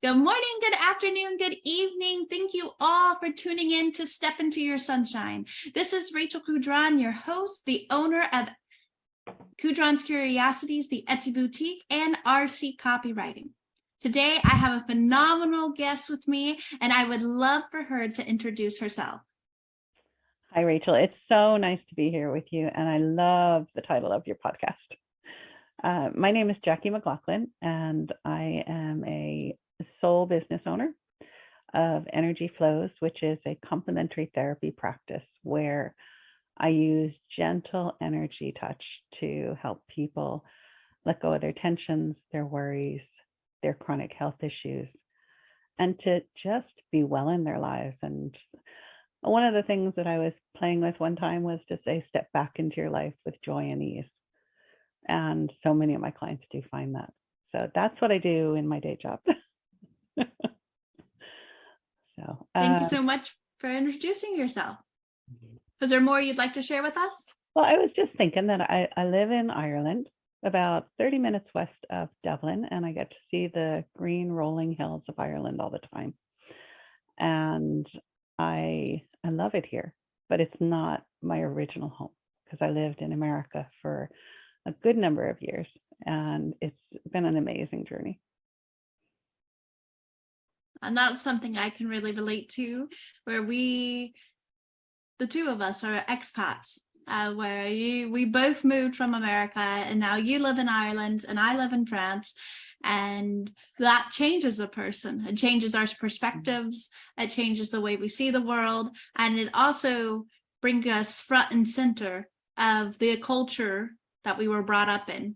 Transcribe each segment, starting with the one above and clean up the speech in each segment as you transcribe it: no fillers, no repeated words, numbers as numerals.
Good morning, good afternoon, good evening. Thank you all for tuning in to Step Into Your Sunshine. This is Rachel Coudron, your host, the owner of Coudron's Curiosities, the Etsy Boutique, and RC Copywriting. Today, I have a phenomenal guest with me, and I would love for her to introduce herself. Hi, Rachel. It's so nice to be here with you, and I love the title of your podcast. My name is Jackie McGloughlin, and I am a sole business owner of Energy Flows, which is a complementary therapy practice where I use gentle energy touch to help people let go of their tensions, their worries, their chronic health issues, and to just be well in their lives. And one of the things that I was playing with one time was to say, step back into your life with joy and ease. And so many of my clients do find that. So that's what I do in my day job. Thank you so much for introducing yourself. Is there more you'd like to share with us? Well, I was just thinking that I live in Ireland, about 30 minutes west of Dublin, and I get to see the green rolling hills of Ireland all the time. And I love it here, but it's not my original home because I lived in America for a good number of years, and it's been an amazing journey. And that's something I can really relate to, where the two of us are expats, where we both moved from America, and now you live in Ireland and I live in France, and that changes a person. It changes our perspectives, it changes the way we see the world, and it also brings us front and center of the culture that we were brought up in.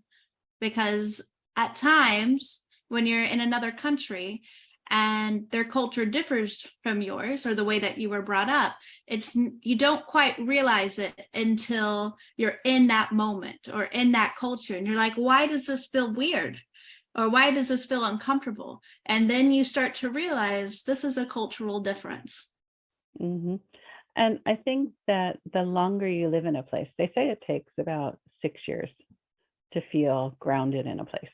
Because at times when you're in another country and their culture differs from yours or the way that you were brought up, you don't quite realize it until you're in that moment or in that culture. And you're like, why does this feel weird? Or why does this feel uncomfortable? And then you start to realize this is a cultural difference. Mm-hmm. And I think that the longer you live in a place, they say it takes about 6 years to feel grounded in a place.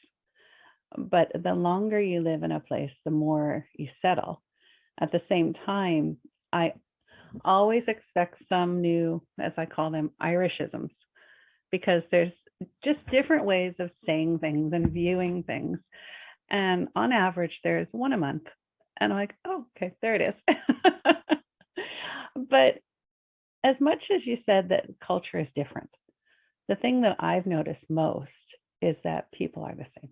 But the longer you live in a place, the more you settle. At the same time, I always expect some new, as I call them, Irishisms, because there's just different ways of saying things and viewing things. And on average, there's one a month. And I'm like, oh, okay, there it is. But as much as you said that culture is different, the thing that I've noticed most is that people are the same.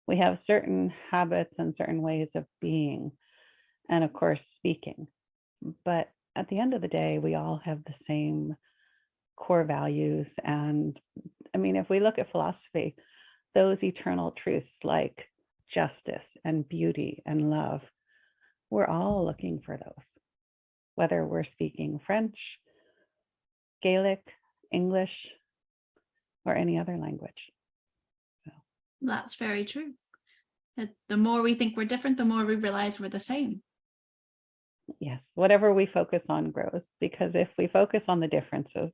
We have certain habits and certain ways of being, and of course, speaking. But at the end of the day, we all have the same core values. And I mean, if we look at philosophy, those eternal truths like justice and beauty and love, we're all looking for those, whether we're speaking French, Gaelic, English, or any other language. That's very true. The more we think we're different, the more we realize we're the same. Yes, whatever we focus on grows, because if we focus on the differences,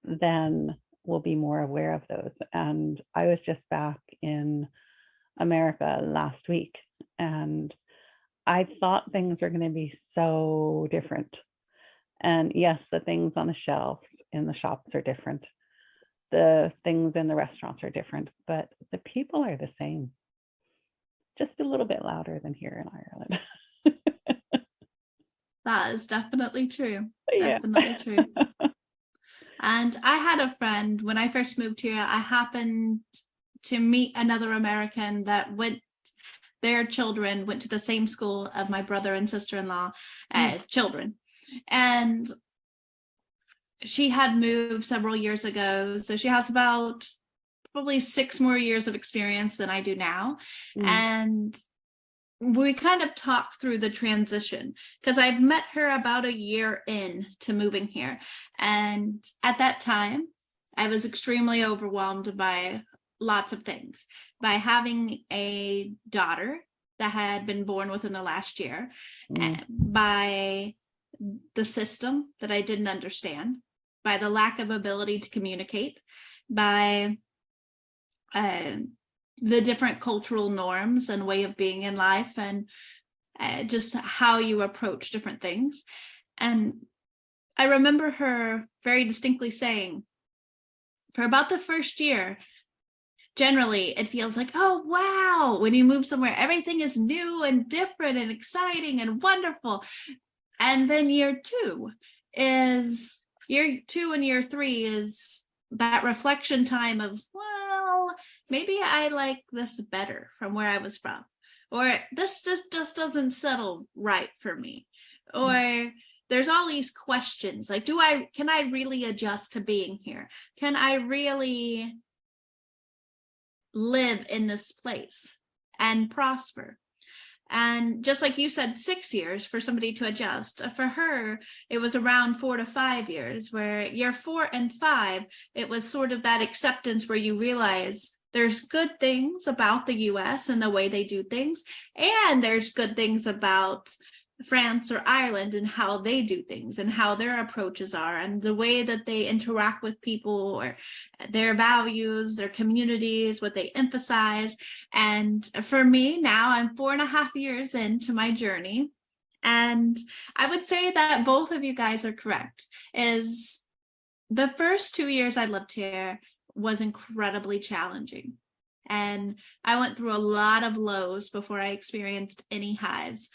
then we'll be more aware of those. And I was just back in America last week, and I thought things were going to be so different. And yes, the things on the shelves in the shops are different. The things in the restaurants are different, but the people are the same. Just a little bit louder than here in Ireland. That is definitely true. Yeah. Definitely true. And I had a friend when I first moved here. I happened to meet another American that their children went to the same school of my brother and sister-in-law children. And she had moved several years ago. So she has about probably 6 more years of experience than I do now. And we kind of talked through the transition because I've met her about a year into moving here. And at that time, I was extremely overwhelmed by lots of things, by having a daughter that had been born within the last year, by the system that I didn't understand, by the lack of ability to communicate, by the different cultural norms and way of being in life, and just how you approach different things. And I remember her very distinctly saying, for about the first year, generally it feels like, oh wow, when you move somewhere, everything is new and different and exciting and wonderful. And then year two and year three is that reflection time of, well, maybe I like this better from where I was from, or this just doesn't settle right for me, or there's all these questions like, can I really adjust to being here? Can I really live in this place and prosper? And just like you said, 6 years for somebody to adjust. For her, it was around 4 to 5 years, where year 4 and 5, it was sort of that acceptance where you realize there's good things about the US and the way they do things, and there's good things about France or Ireland and how they do things and how their approaches are and the way that they interact with people, or their values, their communities, what they emphasize. And for me now, I'm 4.5 years into my journey, and I would say that both of you guys are correct. Is the first 2 years I lived here was incredibly challenging, and I went through a lot of lows before I experienced any highs.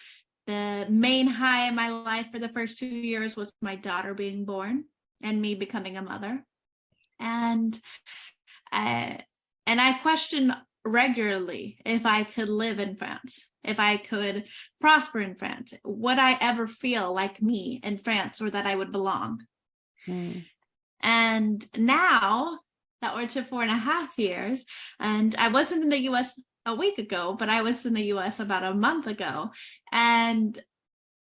The main high in my life for the first 2 years was my daughter being born and me becoming a mother. And I questioned regularly if I could live in France, if I could prosper in France. Would I ever feel like me in France, or that I would belong? And now that we're to 4.5 years, and I wasn't in the US a week ago, but I was in the US about a month ago. And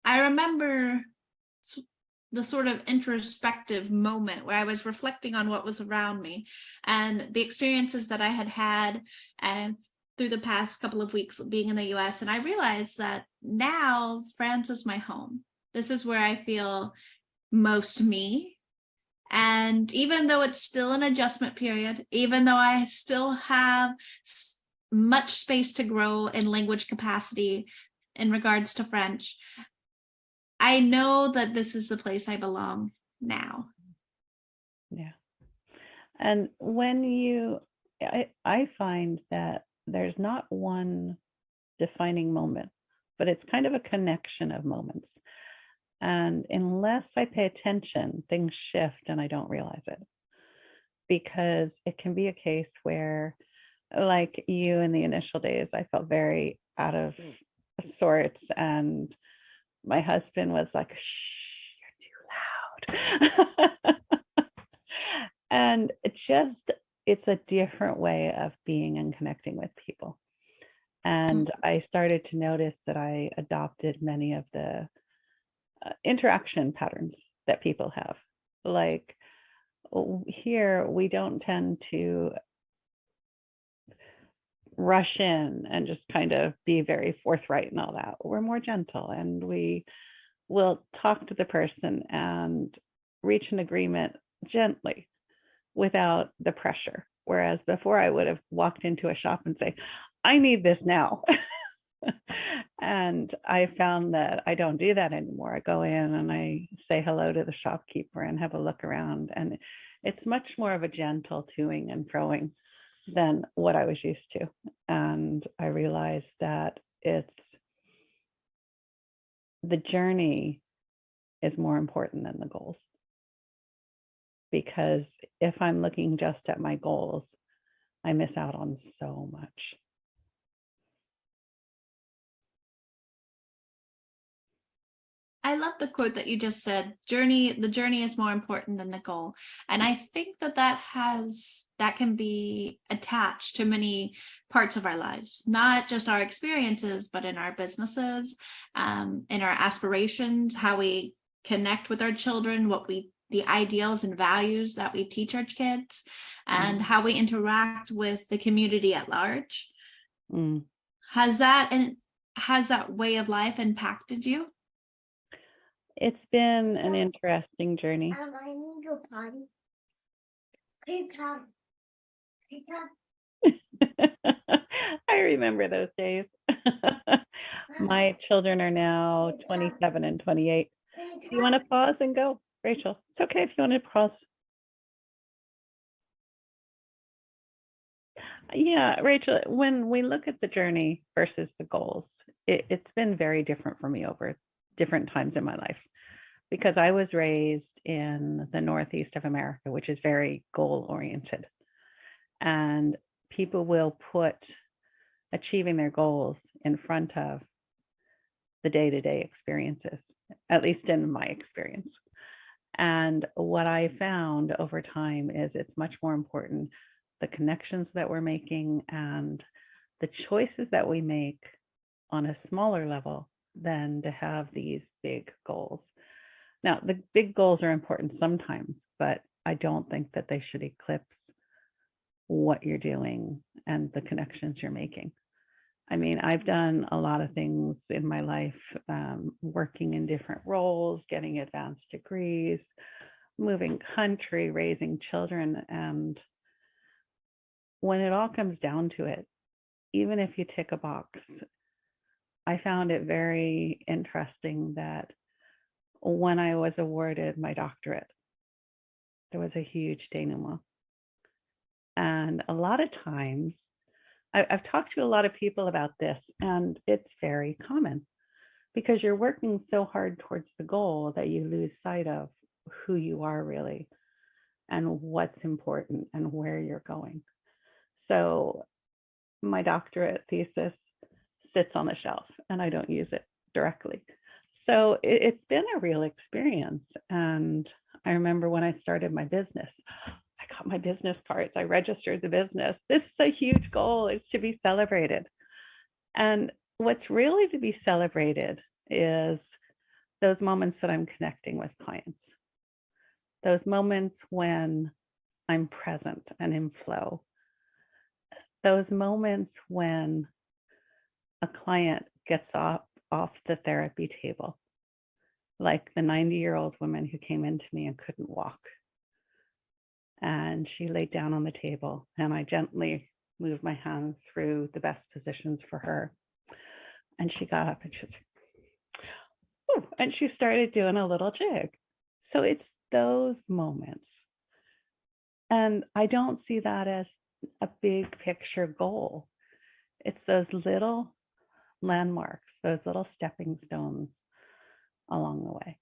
I remember the sort of introspective moment where I was reflecting on what was around me and the experiences that I had had, and through the past couple of weeks being in the US. And I realized that now France is my home. This is where I feel most me. And even though it's still an adjustment period, even though I still have much space to grow in language capacity in regards to French, I know that this is the place I belong now. Yeah. And when I find that there's not one defining moment, but it's kind of a connection of moments. And unless I pay attention, things shift and I don't realize it. Because it can be a case where, like you in the initial days, I felt very out of sorts, and my husband was like, shh, you're too loud. And it's a different way of being and connecting with people. And I started to notice that I adopted many of the interaction patterns that people have. Like here, we don't tend to rush in and just kind of be very forthright and all that. We're more gentle, and we will talk to the person and reach an agreement gently without the pressure. Whereas before, I would have walked into a shop and say, I need this now. And I found that I don't do that anymore. I go in and I say hello to the shopkeeper and have a look around. And it's much more of a gentle toing and froing than what I was used to. And I realized that the journey is more important than the goals. Because if I'm looking just at my goals, I miss out on so much. I love the quote that you just said, the journey is more important than the goal. And I think that can be attached to many parts of our lives, not just our experiences, but in our businesses, in our aspirations, how we connect with our children, the ideals and values that we teach our kids, and how we interact with the community at large. Has that way of life impacted you? It's been an interesting journey. I need to go potty. Hey, Tom. Hey, Tom. remember those days. My children are now 27 and 28. Do you want to pause and go, Rachel? It's okay if you want to pause. Yeah, Rachel, when we look at the journey versus the goals, it's been very different for me over different times in my life, because I was raised in the Northeast of America, which is very goal oriented. And people will put achieving their goals in front of the day-to-day experiences, at least in my experience. And what I found over time is it's much more important the connections that we're making and the choices that we make on a smaller level than to have these big goals. Now, the big goals are important sometimes, but I don't think that they should eclipse what you're doing and the connections you're making. I mean, I've done a lot of things in my life, working in different roles, getting advanced degrees, moving country, raising children. And when it all comes down to it, even if you tick a box, I found it very interesting that when I was awarded my doctorate, there was a huge denouement. And a lot of times, I've talked to a lot of people about this, and it's very common because you're working so hard towards the goal that you lose sight of who you are really and what's important and where you're going. So my doctorate thesis sits on the shelf and I don't use it directly. So it's been a real experience. And I remember when I started my business, I got my business cards, I registered the business. This is a huge goal, it's to be celebrated. And what's really to be celebrated is those moments that I'm connecting with clients, those moments when I'm present and in flow, those moments when a client gets off the therapy table, like the 90-year-old woman who came into me and couldn't walk. And she laid down on the table and I gently moved my hands through the best positions for her. And she got up and she was, oh, and she started doing a little jig. So it's those moments. And I don't see that as a big picture goal. It's those little landmarks, those little stepping stones along the way.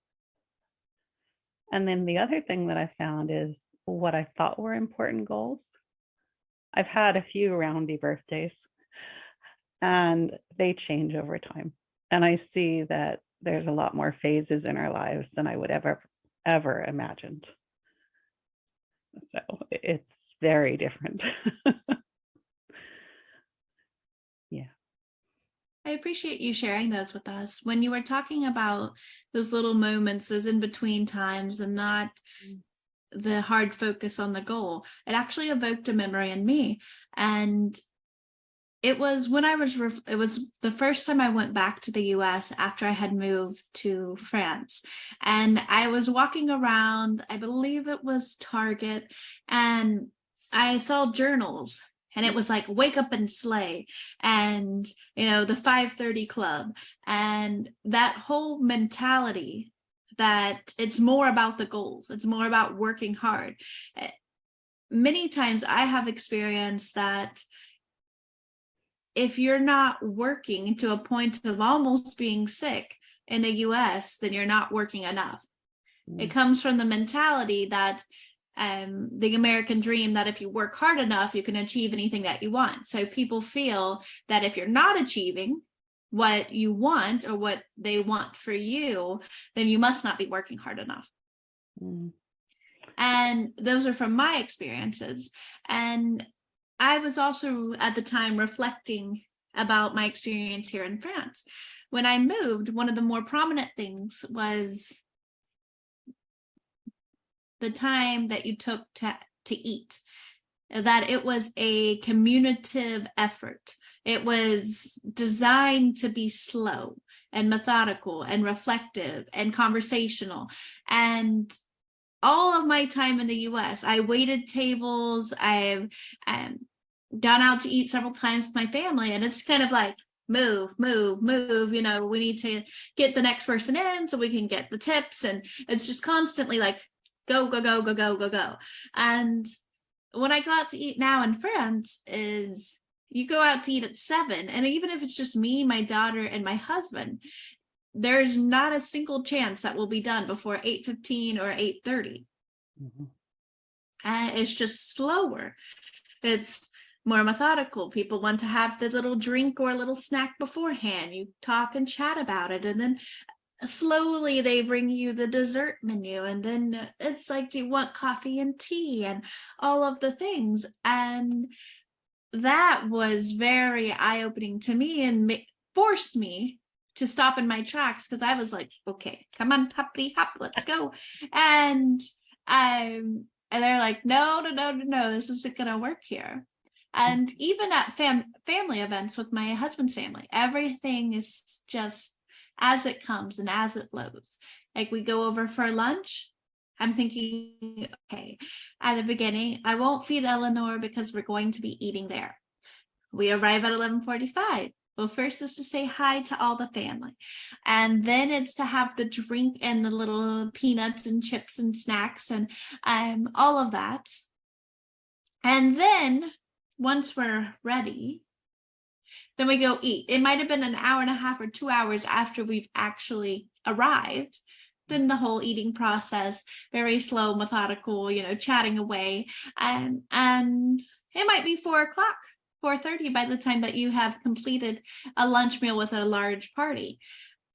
And then the other thing that I found is what I thought were important goals. I've had a few roundy birthdays and they change over time. And I see that there's a lot more phases in our lives than I would ever imagined. So it's very different. Yeah. I appreciate you sharing those with us. When you were talking about those little moments, those in between times, and not the hard focus on the goal, it actually evoked a memory in me. And it was when it was the first time I went back to the US after I had moved to France. And I was walking around, I believe it was Target, and I saw journals. And it was like, wake up and slay, and, the 5:30 club, and that whole mentality that it's more about the goals. It's more about working hard. Many times I have experienced that if you're not working to a point of almost being sick in the US, then you're not working enough. It comes from the mentality that the American dream, that if you work hard enough, you can achieve anything that you want. So people feel that if you're not achieving what you want or what they want for you, then you must not be working hard enough. And those are from my experiences. And I was also at the time reflecting about my experience here in France. When I moved, one of the more prominent things was the time that you took to eat, that it was a communicative effort. It was designed to be slow and methodical and reflective and conversational. And all of my time in the US, I waited tables, gone out to eat several times with my family, and it's kind of like move, move, move. You know, we need to get the next person in so we can get the tips, and it's just constantly like go, go, go, go, go, go, go. And when I go out to eat now in France is you go out to eat at 7, and even if it's just me, my daughter, and my husband, there's not a single chance that will be done before 8:15 or 8:30. Mhm. And it's just slower. It's more methodical. People want to have the little drink or a little snack beforehand. You talk and chat about it, and then slowly they bring you the dessert menu, and then it's like, do you want coffee and tea and all of the things? And that was very eye-opening to me, and forced me to stop in my tracks, because I was like, okay, come on, hoppity hop, let's go. And and they're like, no, no, no, no, no, this isn't gonna work here. And even at family events with my husband's family, everything is just as it comes and as it flows. Like, we go over for lunch, I'm thinking, okay, at the beginning, I won't feed Eleanor because we're going to be eating there. We arrive at 11:45. Well, first is to say hi to all the family. And then it's to have the drink and the little peanuts and chips and snacks and all of that. And then once we're ready, then we go eat. It might have been an hour and a half or 2 hours after we've actually arrived. Then the whole eating process, very slow, methodical, chatting away. And it might be 4:00, 4:30 by the time that you have completed a lunch meal with a large party.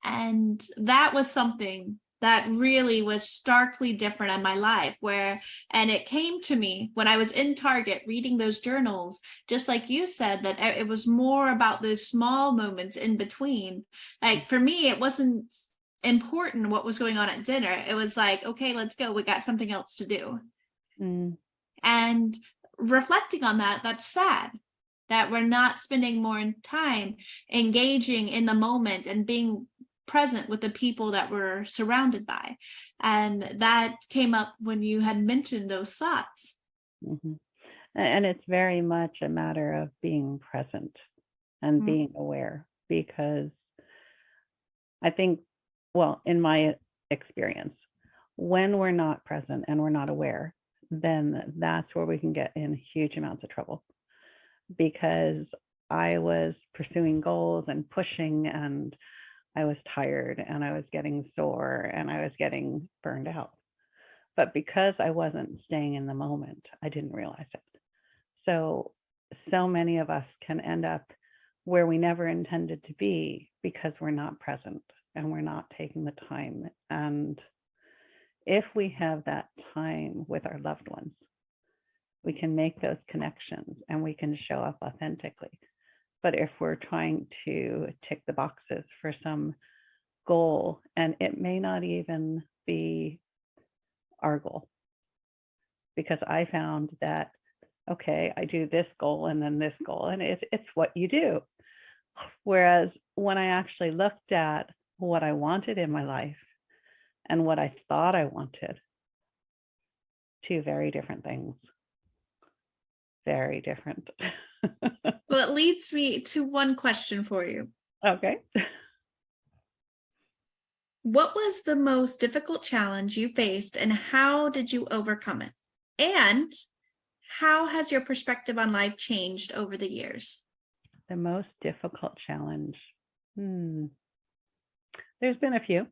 And that was something that really was starkly different in my life, and it came to me when I was in Target reading those journals, just like you said, that it was more about those small moments in between. Like, for me, it wasn't important what was going on at dinner. It was like, okay, let's go. We got something else to do. Mm. And reflecting on that, that's sad that we're not spending more time engaging in the moment and being present with the people that we're surrounded by. And that came up when you had mentioned those thoughts. Mm-hmm. And it's very much a matter of being present and being aware, because I think, well, in my experience, when we're not present and we're not aware, then that's where we can get in huge amounts of trouble, because I was pursuing goals and pushing, and I was tired and I was getting sore and I was getting burned out. But because I wasn't staying in the moment, I didn't realize it. So many of us can end up where we never intended to be because we're not present and we're not taking the time. And if we have that time with our loved ones, we can make those connections and we can show up authentically. But if we're trying to tick the boxes for some goal, and it may not even be our goal, because I found that, okay, I do this goal and then this goal, and it's what you do. Whereas when I actually looked at what I wanted in my life and what I thought I wanted, two very different things. Very different. Well, it leads me to one question for you. Okay. What was the most difficult challenge you faced, and how did you overcome it? And how has your perspective on life changed over the years? The most difficult challenge. There's been a few.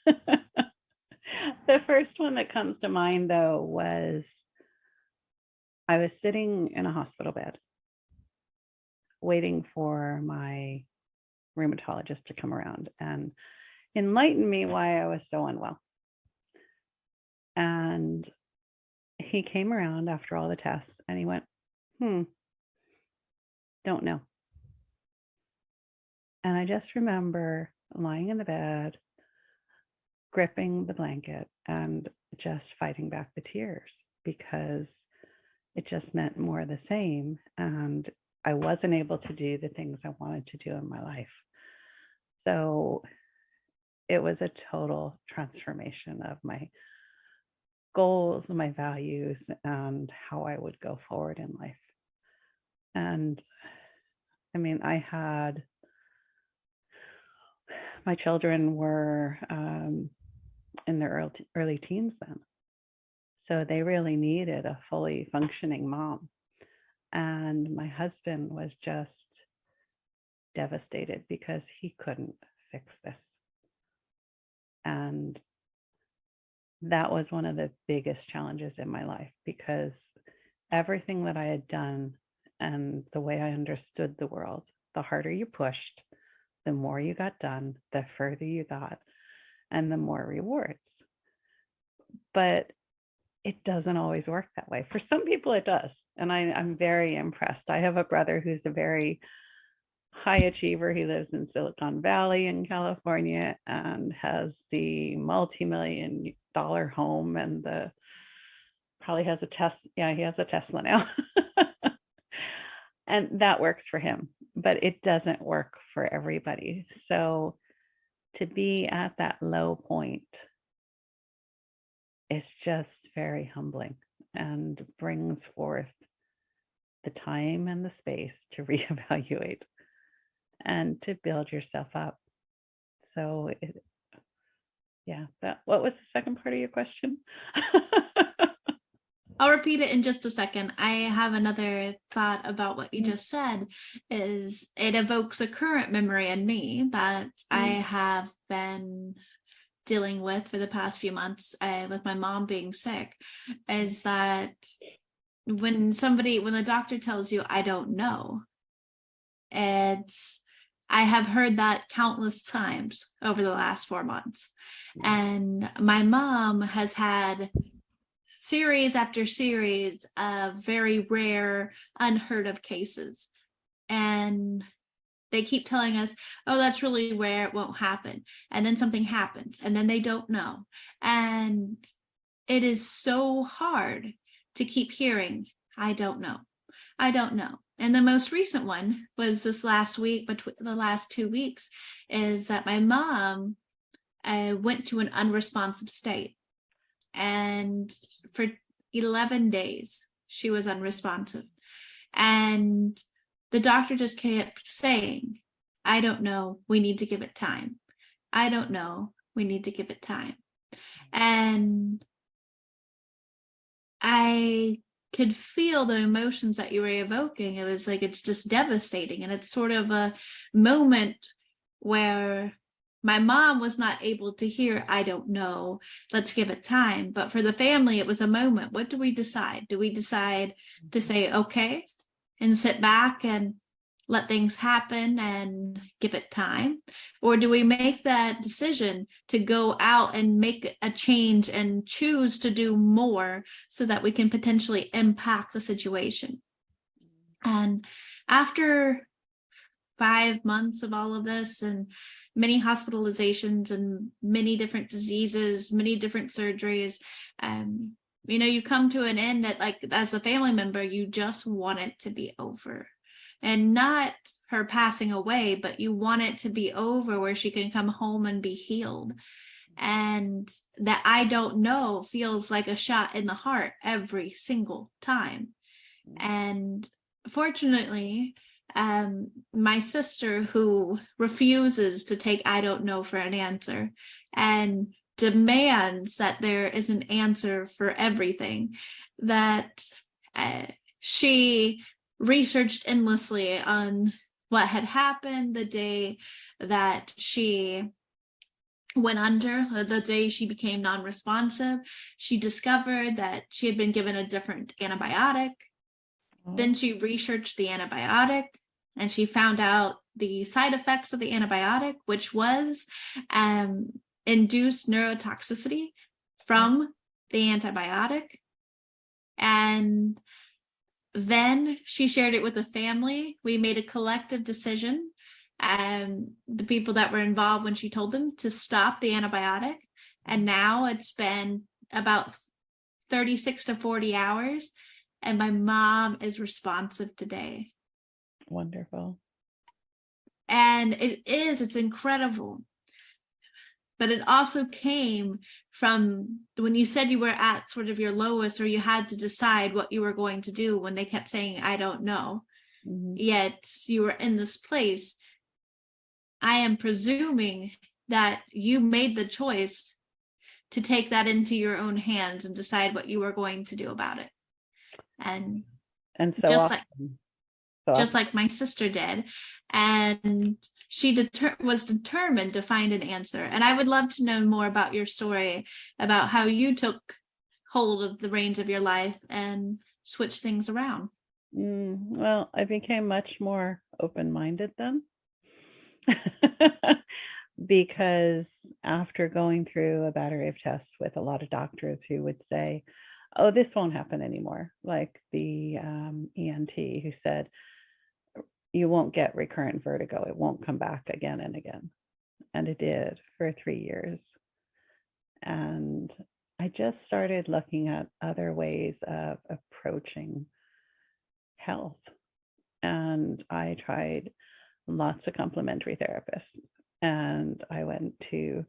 The first one that comes to mind, though, was I was sitting in a hospital bed waiting for my rheumatologist to come around and enlighten me why I was so unwell. And he came around after all the tests and he went, don't know. And I just remember lying in the bed, gripping the blanket and just fighting back the tears, because it just meant more of the same. And I wasn't able to do the things I wanted to do in my life. So it was a total transformation of my goals, my values, and how I would go forward in life. And I mean, my children were in their early teens then. So they really needed a fully functioning mom. And my husband was just devastated because he couldn't fix this. And that was one of the biggest challenges in my life, because everything that I had done and the way I understood the world, the harder you pushed, the more you got done, the further you got, and the more rewards. But it doesn't always work that way. For some people, it does. And I'm very impressed. I have a brother who's a very high achiever. He lives in Silicon Valley in California and has the multi-million-dollar home and probably has a Tesla. Yeah, he has a Tesla now. And that works for him, but it doesn't work for everybody. So to be at that low point, it's just very humbling and brings forth the time and the space to reevaluate and to build yourself up. So what was the second part of your question? I'll repeat it in just a second. I have another thought about what you just said. Is it evokes a current memory in me that I have been dealing with for the past few months with my mom being sick, is that when the doctor tells you, I don't know, I have heard that countless times over the last 4 months. And my mom has had series after series of very rare, unheard of cases. And they keep telling us, oh, that's really rare, it won't happen. And then something happens, and then they don't know. And it is so hard to keep hearing, I don't know. I don't know. And the most recent one was this last week, between the last 2 weeks, is that my mom went to an unresponsive state. And for 11 days, she was unresponsive. And the doctor just kept saying, I don't know, we need to give it time. I don't know, we need to give it time. And I could feel the emotions that you were evoking. It was like, it's just devastating. And it's sort of a moment where my mom was not able to hear, I don't know, let's give it time. But for the family, it was a moment. What do we decide? Do we decide to say, okay, and sit back and let things happen and give it time? Or do we make that decision to go out and make a change and choose to do more so that we can potentially impact the situation? And after 5 months of all of this and many hospitalizations and many different diseases, many different surgeries, you come to an end that, like, as a family member, you just want it to be over. And not her passing away, but you want it to be over where she can come home and be healed. And that I don't know feels like a shot in the heart every single time. And fortunately, my sister, who refuses to take I don't know for an answer and demands that there is an answer for everything, that she researched endlessly on what had happened the day that she went under, the day she became non-responsive. She discovered that she had been given a different antibiotic. Then she researched the antibiotic and she found out the side effects of the antibiotic, which was induced neurotoxicity from the antibiotic. And then she shared it with the family. We made a collective decision, the people that were involved, when she told them to stop the antibiotic. And now it's been about 36 to 40 hours. And my mom is responsive today. Wonderful. And it's incredible. But it also came from when you said you were at sort of your lowest, or you had to decide what you were going to do when they kept saying, I don't know. yet you were in this place. I am presuming that you made the choice to take that into your own hands and decide what you were going to do about it. And so just often, like my sister did, and she was determined to find an answer. And I would love to know more about your story, about how you took hold of the reins of your life and switched things around. Well, I became much more open-minded then. Because after going through a battery of tests with a lot of doctors who would say, oh, this won't happen anymore, like the ENT who said, you won't get recurrent vertigo. It won't come back again and again. And it did for 3 years. And I just started looking at other ways of approaching health. And I tried lots of complementary therapists. And I went to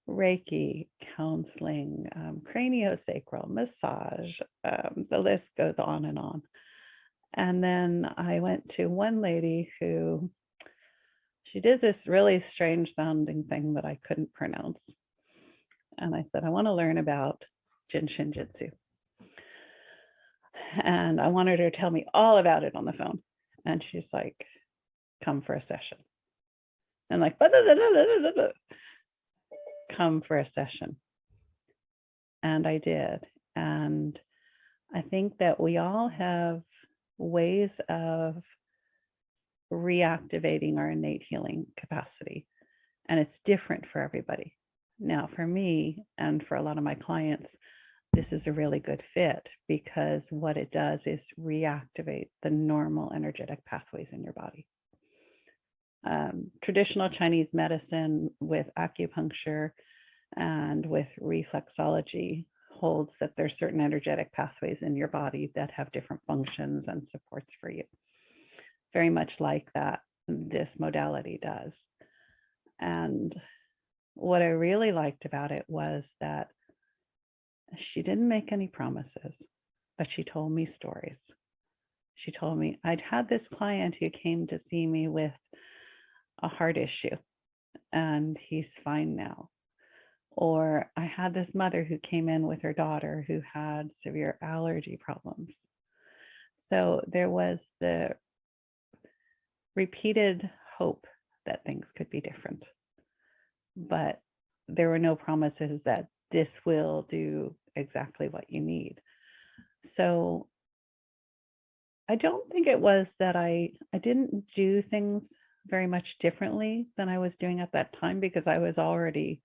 Reiki, counseling, craniosacral, massage, the list goes on and on. And then I went to one lady who, she did this really strange sounding thing that I couldn't pronounce. And I said, I want to learn about Jin Shin Jitsu. And I wanted her to tell me all about it on the phone. And she's like, come for a session. And like, come for a session. And I did. And I think that we all have ways of reactivating our innate healing capacity. And it's different for everybody. Now, for me and for a lot of my clients, this is a really good fit because what it does is reactivate the normal energetic pathways in your body. Traditional Chinese medicine with acupuncture and with reflexology holds that there's certain energetic pathways in your body that have different functions and supports for you. Very much like that, this modality does. And what I really liked about it was that she didn't make any promises, but she told me stories. She told me, I'd had this client who came to see me with a heart issue and he's fine now. Or I had this mother who came in with her daughter who had severe allergy problems. So there was the repeated hope that things could be different, but there were no promises that this will do exactly what you need. So I don't think it was that I didn't do things very much differently than I was doing at that time because I was already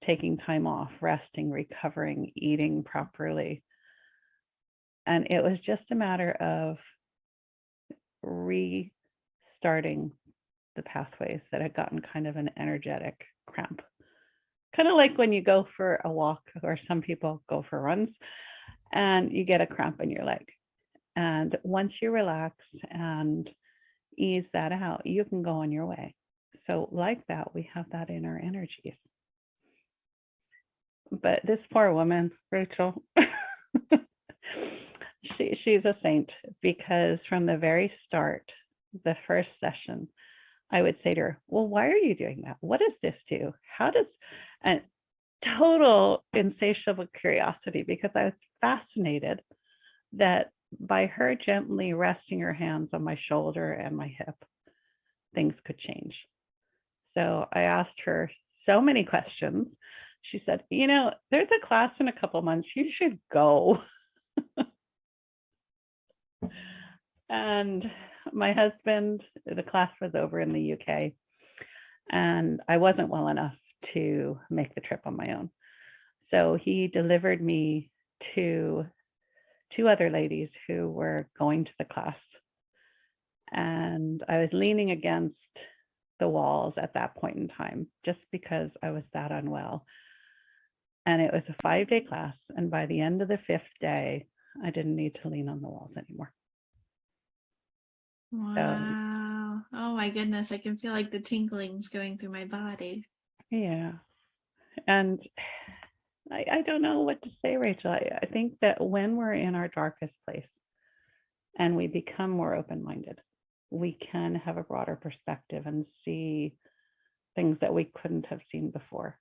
taking time off, resting, recovering, eating properly. And it was just a matter of restarting the pathways that had gotten kind of an energetic cramp. Kind of like when you go for a walk, or some people go for runs, and you get a cramp in your leg. And once you relax and ease that out, you can go on your way. So like that, we have that in our energies. But this poor woman, Rachel, she's a saint because from the very start, the first session, I would say to her, well, why are you doing that? What does this do? How does, and total insatiable curiosity because I was fascinated that by her gently resting her hands on my shoulder and my hip, things could change. So I asked her so many questions. She said, you know, there's a class in a couple months, you should go. And my husband, the class was over in the UK, and I wasn't well enough to make the trip on my own. So he delivered me to 2 other ladies who were going to the class. And I was leaning against the walls at that point in time, just because I was that unwell. And it was a 5-day class. And by the end of the 5th day, I didn't need to lean on the walls anymore. Wow. Oh my goodness. I can feel like the tinklings going through my body. Yeah. And I don't know what to say, Rachel. I think that when we're in our darkest place and we become more open-minded we can have a broader perspective and see things that we couldn't have seen before.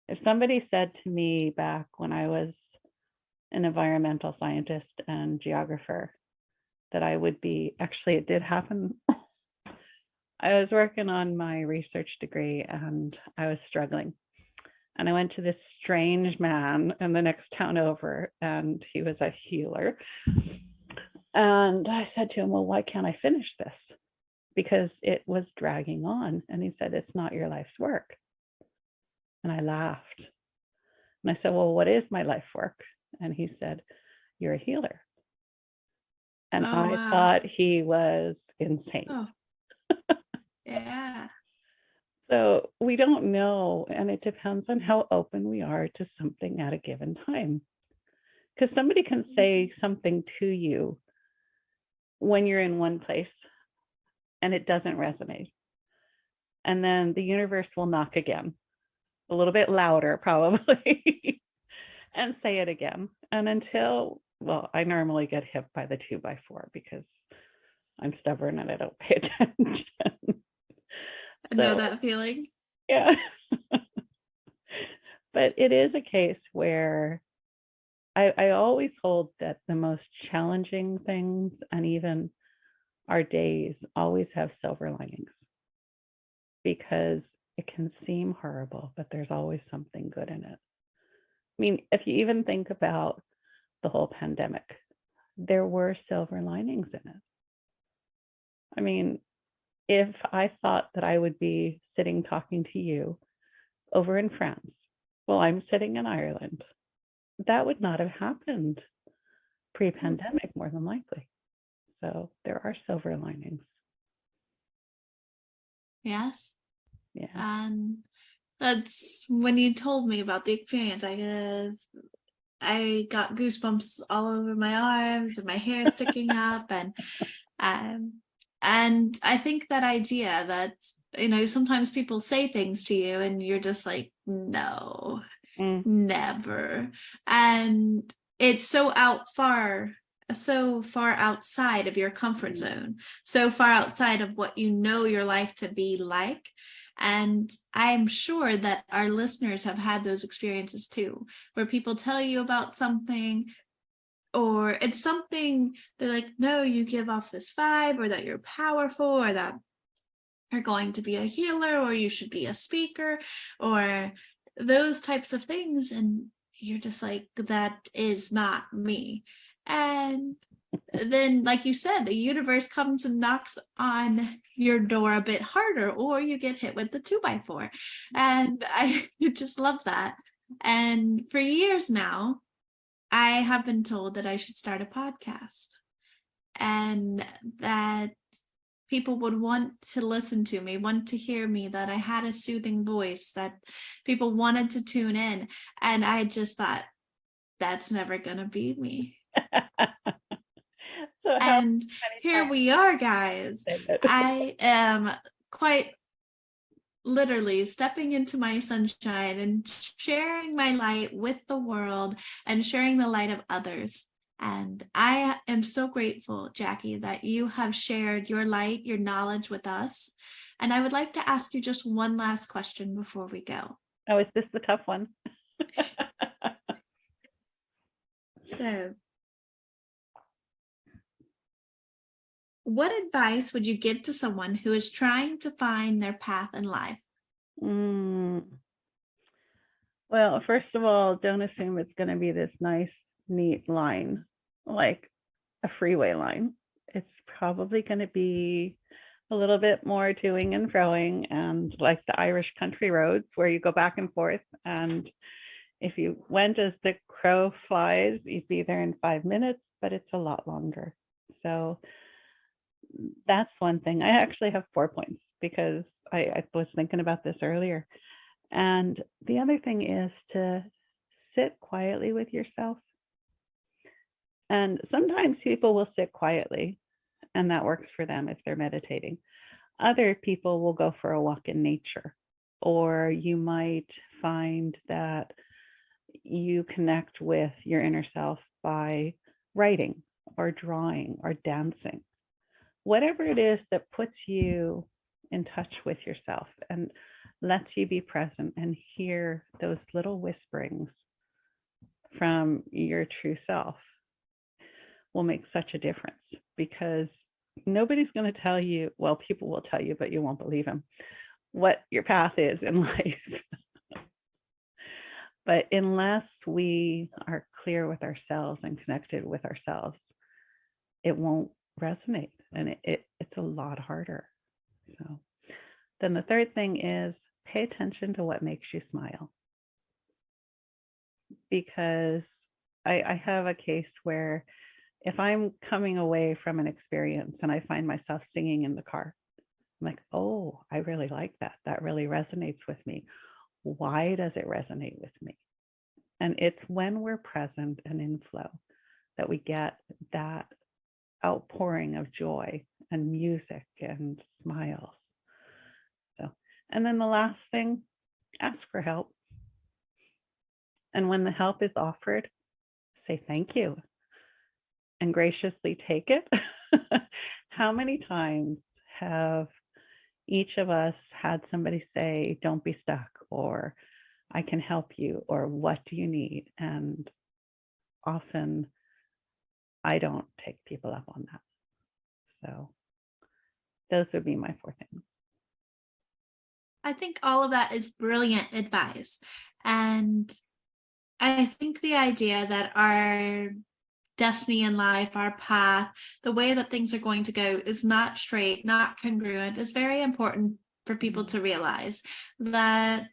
If somebody said to me back when I was an environmental scientist and geographer that I would be, actually, it did happen. I was working on my research degree and I was struggling. And I went to this strange man in the next town over, and he was a healer. And I said to him, well, why can't I finish this? Because it was dragging on. And he said, it's not your life's work. And I laughed. And I said, well, what is my life work? And he said, you're a healer. And Oh, I wow. thought he was insane. Oh, yeah. So we don't know, and it depends on how open we are to something at a given time. Because somebody can say something to you when you're in one place and it doesn't resonate. And then the universe will knock again, a little bit louder probably, and say it again. And until, well, I normally get hit by the 2x4 because I'm stubborn and I don't pay attention. I know that feeling. Yeah. But it is a case where I always hold that the most challenging things and even our days always have silver linings, because it can seem horrible, but there's always something good in it. I mean, if you even think about the whole pandemic, there were silver linings in it. I mean, if I thought that I would be sitting talking to you over in France, well, I'm sitting in Ireland, that would not have happened pre-pandemic, more than likely. So there are silver linings. Yes. Yeah. And that's when you told me about the experience, I got goosebumps all over my arms and my hair sticking up, and I think that idea that, you know, sometimes people say things to you and you're just like, no, never. And it's so far outside of your comfort zone, so far outside of what you know your life to be like. And I'm sure that our listeners have had those experiences too, where people tell you about something, or it's something they're like, no, you give off this vibe, or that you're powerful, or that you're going to be a healer, or you should be a speaker, or those types of things. And you're just like, that is not me. And then, like you said, the universe comes and knocks on your door a bit harder, or you get hit with the 2x4. And I just love that. And for years now, I have been told that I should start a podcast, and that people would want to listen to me, want to hear me, that I had a soothing voice, that people wanted to tune in. And I just thought, that's never going to be me. So And here we are, guys. I am quite literally stepping into my sunshine and sharing my light with the world and sharing the light of others. And I am so grateful, Jackie, that you have shared your light, your knowledge with us. And I would like to ask you just one last question before we go. Oh, is this the tough one? So, what advice would you give to someone who is trying to find their path in life? Well, first of all, don't assume it's going to be this nice, neat line, like a freeway line. It's probably going to be a little bit more toing and froing, and like the Irish country roads where you go back and forth. And if you went as the crow flies, you'd be there in 5 minutes, but it's a lot longer. So that's one thing. I actually have 4 points because I was thinking about this earlier. And the other thing is to sit quietly with yourself. And sometimes people will sit quietly, and that works for them if they're meditating. Other people will go for a walk in nature, or you might find that you connect with your inner self by writing or drawing or dancing. whatever it is that puts you in touch with yourself and lets you be present and hear those little whisperings from your true self will make such a difference, because nobody's going to tell you, well, people will tell you, but you won't believe them, what your path is in life. But unless we are clear with ourselves and connected with ourselves, it won't resonate, and it's a lot harder. So then the third thing is pay attention to what makes you smile. Because I have a case where if I'm coming away from an experience and I find myself singing in the car, I'm like, oh, I really like that. That really resonates with me. Why does it resonate with me? And it's when we're present and in flow that we get that outpouring of joy and music and smiles. So, and then the last thing, ask for help. And when the help is offered, say thank you and graciously take it. How many times have each of us had somebody say, don't be stuck, or I can help you, or what do you need? And often I don't take people up on that. So those would be my 4 things. I think all of that is brilliant advice. And I think the idea that our destiny in life, our path, the way that things are going to go is not straight, not congruent, is very important for people to realize that,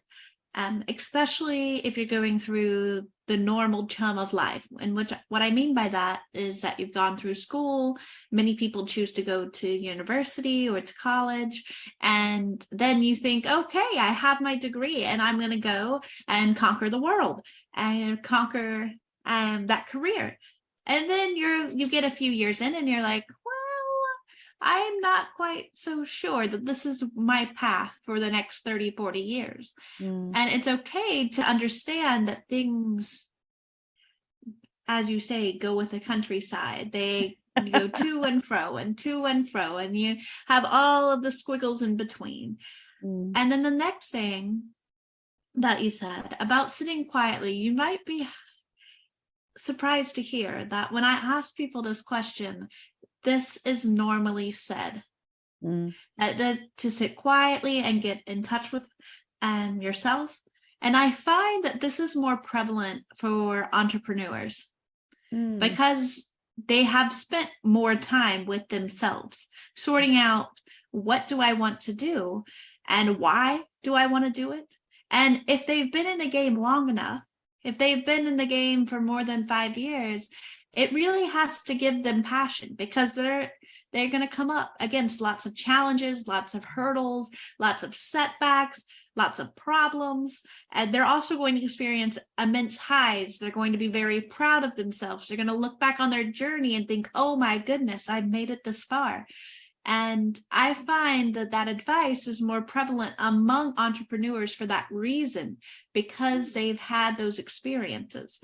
especially if you're going through the normal chum of life. And what I mean by that is that you've gone through school. Many people choose to go to university or to college, and then you think, okay, I have my degree and I'm going to go and conquer the world and conquer that career. And then you get a few years in and you're like, well, I'm not quite so sure that this is my path for the next 30, 40 years. And it's okay to understand that things, as you say, go with the countryside. They go to and fro and to and fro, and you have all of the squiggles in between. And then the next thing that you said about sitting quietly, you might be surprised to hear that when I ask people this question, this is normally said. That to sit quietly and get in touch with yourself. And I find that this is more prevalent for entrepreneurs because they have spent more time with themselves, sorting out, what do I want to do and why do I want to do it? And if they've been in the game long enough, if they've been in the game for more than 5 years, it really has to give them passion, because they're going to come up against lots of challenges, lots of hurdles, lots of setbacks, lots of problems. And they're also going to experience immense highs. They're going to be very proud of themselves. They're going to look back on their journey and think, oh my goodness, I've made it this far. And I find that that advice is more prevalent among entrepreneurs for that reason, because they've had those experiences.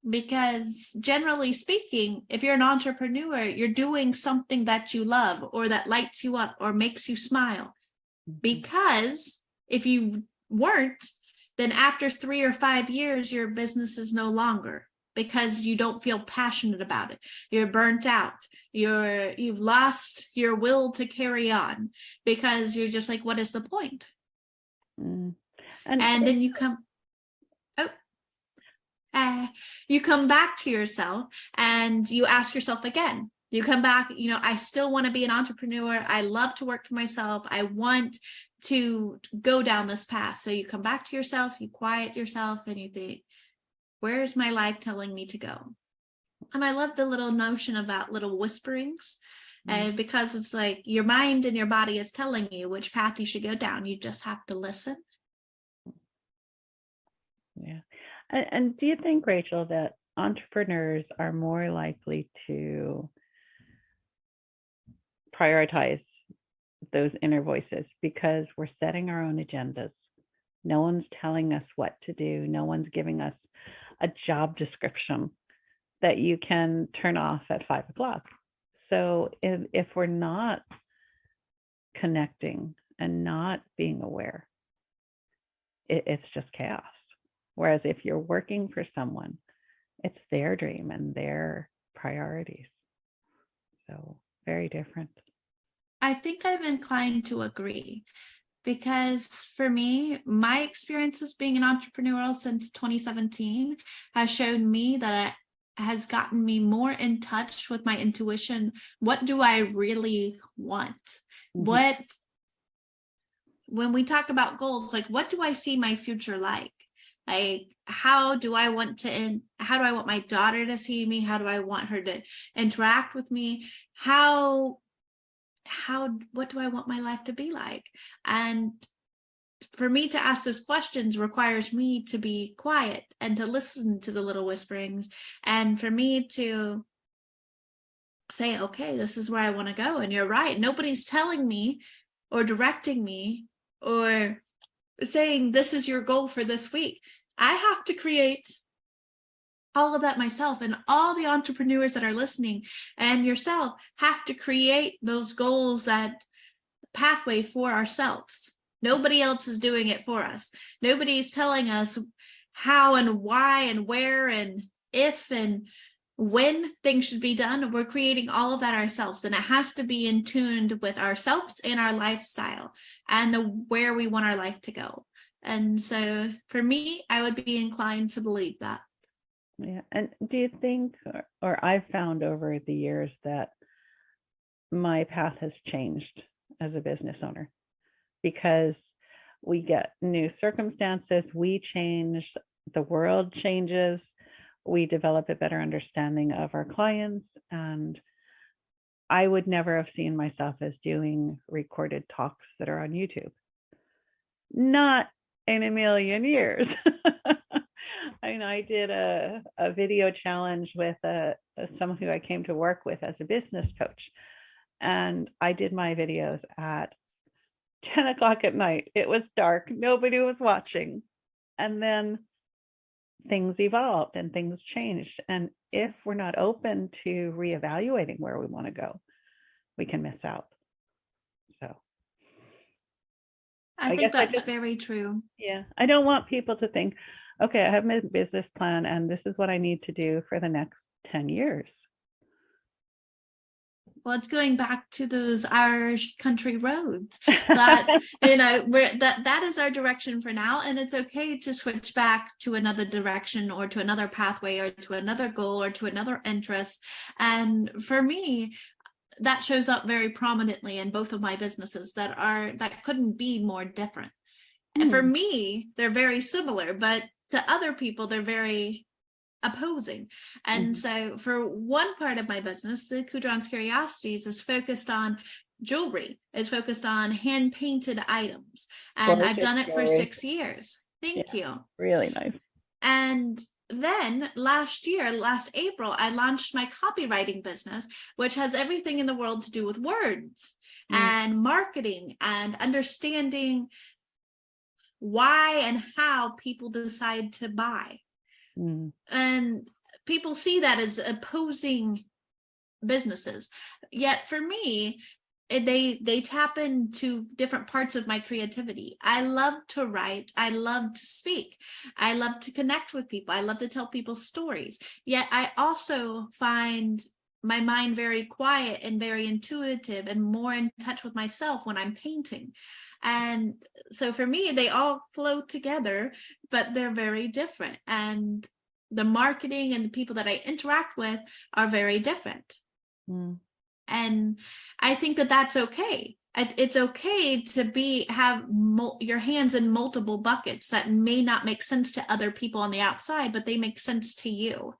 Because generally speaking, if you're an entrepreneur, you're doing something that you love or that lights you up or makes you smile. Because if you weren't, then after 3 or 5 years, your business is no longer, because you don't feel passionate about it. You're burnt out. You've lost your will to carry on, because you're just like, what is the point? And then you come back to yourself and you ask yourself again. You come back, I still want to be an entrepreneur. I love to work for myself. I want to go down this path. So you come back to yourself, you quiet yourself, and you think, where's my life telling me to go? And I love the little notion about little whisperings, because it's like your mind and your body is telling you which path you should go down. You just have to listen. Yeah. And do you think, Rachel, that entrepreneurs are more likely to prioritize those inner voices because we're setting our own agendas? No one's telling us what to do. No one's giving us a job description that you can turn off at 5 o'clock. so if we're not connecting and not being aware, it's just chaos. Whereas if you're working for someone, it's their dream and their priorities. So very different. I think I'm inclined to agree, because for me, my experiences being an entrepreneur since 2017 has shown me that has gotten me more in touch with my intuition. What do I really want? What, when we talk about goals, like, what do I see my future like? Like, how do I want my daughter to see me? How do I want her to interact with me? What do I want my life to be like? And for me to ask those questions requires me to be quiet and to listen to the little whisperings, and for me to say, okay, this is where I want to go. And you're right, nobody's telling me or directing me or saying this is your goal for this week. I have to create all of that myself, and all the entrepreneurs that are listening and yourself have to create those goals, that pathway for ourselves. Nobody else is doing it for us. Nobody's telling us how and why and where and if and when things should be done. We're creating all of that ourselves, and it has to be in tuned with ourselves and our lifestyle and where we want our life to go. And so for me, I would be inclined to believe that. Yeah. And do you think, or I've found over the years that my path has changed as a business owner, because we get new circumstances, we change, the world changes, we develop a better understanding of our clients. And I would never have seen myself as doing recorded talks that are on YouTube. Not in a million years. I mean, I did a video challenge with someone who I came to work with as a business coach. And I did my videos at 10 o'clock at night. It was dark. Nobody was watching. And then things evolved and things changed. And if we're not open to reevaluating where we want to go, we can miss out. So I think that's very true. Yeah. I don't want people to think, okay, I have my business plan and this is what I need to do for the next 10 years. Well, it's going back to those Irish country roads that, that is our direction for now. And it's okay to switch back to another direction or to another pathway or to another goal or to another interest. And for me, that shows up very prominently in both of my businesses that couldn't be more different. And for me, they're very similar, but to other people, they're very opposing. And so for one part of my business, the Kudron's Curiosities is focused on jewelry. It's focused on hand painted items. And I've done it for 6 years. Thank you. Really nice. And then last April, I launched my copywriting business, which has everything in the world to do with words and marketing and understanding why and how people decide to buy. And people see that as opposing businesses. Yet for me, they tap into different parts of my creativity. I love to write. I love to speak. I love to connect with people. I love to tell people stories. Yet I also find my mind very quiet and very intuitive and more in touch with myself when I'm painting. And so for me, they all flow together, but they're very different. And the marketing and the people that I interact with are very different. And I think that that's okay. It's okay to have your hands in multiple buckets that may not make sense to other people on the outside, but they make sense to you.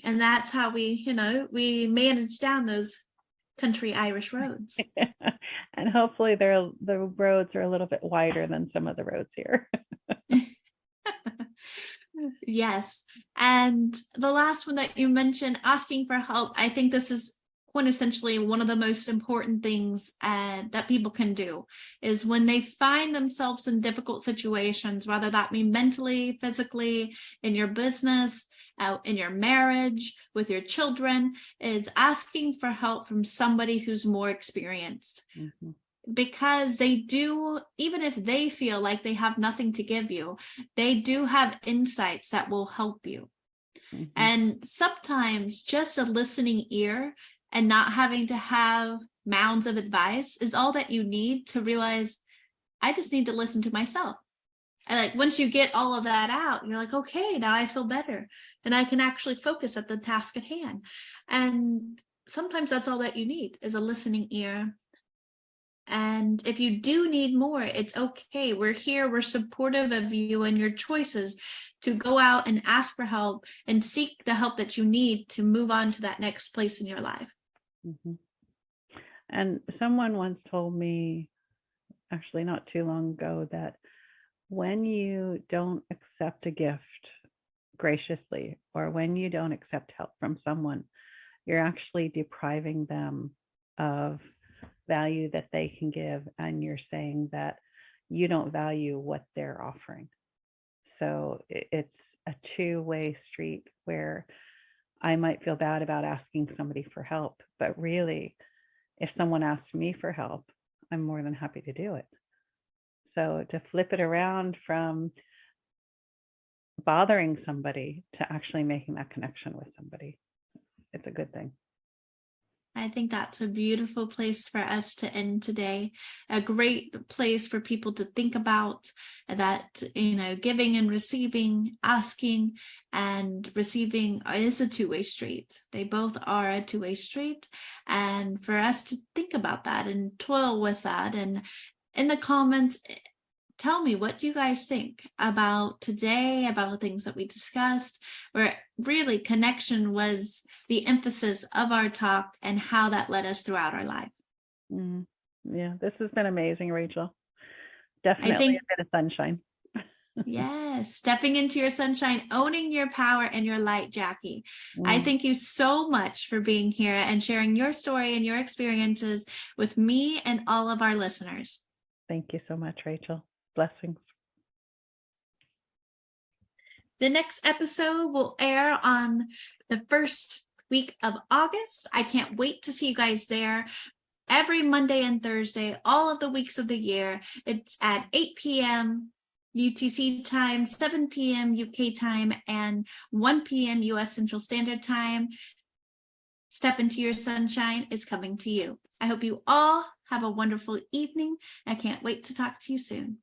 And that's how we manage down those country Irish roads. And hopefully the roads are a little bit wider than some of the roads here. Yes. And the last one that you mentioned, asking for help, I think this is quintessentially one of the most important things that people can do, is when they find themselves in difficult situations, whether that be mentally, physically, in your business, out in your marriage, with your children, is asking for help from somebody who's more experienced. Mm-hmm. Because they do, even if they feel like they have nothing to give you, they do have insights that will help you. Mm-hmm. And sometimes just a listening ear and not having to have mounds of advice is all that you need to realize, I just need to listen to myself. And like once you get all of that out, you're like, okay, now I feel better and I can actually focus at the task at hand. And sometimes that's all that you need is a listening ear. And if you do need more, it's okay. We're here. We're supportive of you and your choices to go out and ask for help and seek the help that you need to move on to that next place in your life. Mm-hmm. And someone once told me, actually not too long ago, that when you don't accept a gift graciously, or when you don't accept help from someone, you're actually depriving them of value that they can give, and you're saying that you don't value what they're offering. So it's a two-way street where I might feel bad about asking somebody for help, but really, if someone asks me for help, I'm more than happy to do it. So to flip it around from bothering somebody to actually making that connection with somebody, it's a good thing. I think that's a beautiful place for us to end today. A great place for people to think about that, giving and receiving, asking and receiving is a two-way street. They both are a two-way street. And for us to think about that and toil with that. And in the comments, tell me, what do you guys think about today, about the things that we discussed, where really connection was the emphasis of our talk and how that led us throughout our life? Yeah, this has been amazing, Rachel. Definitely a bit of sunshine. Yes, stepping into your sunshine, owning your power and your light, Jackie. I thank you so much for being here and sharing your story and your experiences with me and all of our listeners. Thank you so much, Rachel. Blessings. The next episode will air on the first week of August. I can't wait to see you guys there. Every Monday and Thursday, all of the weeks of the year. It's at 8 p.m. UTC time, 7 p.m. UK time, and 1 p.m. US Central Standard Time. Step into your sunshine is coming to you. I hope you all have a wonderful evening. I can't wait to talk to you soon.